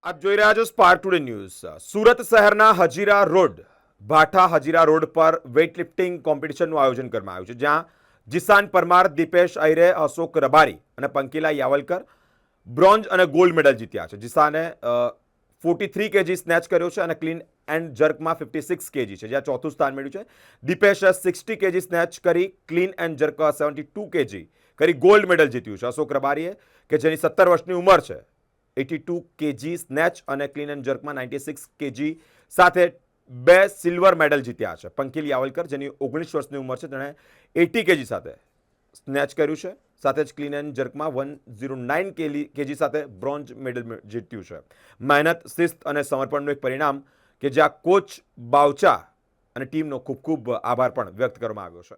આપ જોઈ રહ્યા છો સ્પાર્ક ટુડે ન્યૂઝ। સુરત શહેરના હજીરા રોડ ભાઠા હજીરા રોડ પર વેઇટલિફ્ટિંગ કોમ્પિટિશનનું આયોજન કરવામાં આવ્યું છે, જ્યાં જીશાન પરમાર, દીપેશ અયરે, અશોક રબારી અને પંકીલા યાવલકર બ્રોન્ઝ અને ગોલ્ડ મેડલ જીત્યા છે। જીશાને 43 કેજી સ્નેચ કર્યો છે અને ક્લીન એન્ડ જર્કમાં 56 કેજી છે, જ્યાં ચોથું સ્થાન મેળવ્યું છે। દીપેશે 60 કેજી સ્નેચ કરી ક્લીન એન્ડ જર્ક 72 કેજી કરી ગોલ્ડ મેડલ જીત્યું છે। અશોક રબારીએ, કે જેની 17 વર્ષની ઉંમર છે, 82 કેજી સ્નેચ અને ક્લીન એન્ડ જર્કમાં 96 કેજી સાથે 2 સિલ્વર મેડલ જીત્યા છે। પંકિલ યાવલકર, જેની 19 વર્ષની ઉંમર છે, તેણે 80 કેજી સાથે સ્નેચ કર્યું છે, સાથે જ ક્લીન એન્ડ જર્કમાં 109 કેજી સાથે બ્રોન્ઝ મેડલ જીત્યું છે। મહેનત, શિસ્ત અને સમર્પણનું એક પરિણામ કે જ્યાં કોચ બાવચા અને ટીમનો ખૂબ ખૂબ આભાર પણ વ્યક્ત કરવામાં આવ્યો છે।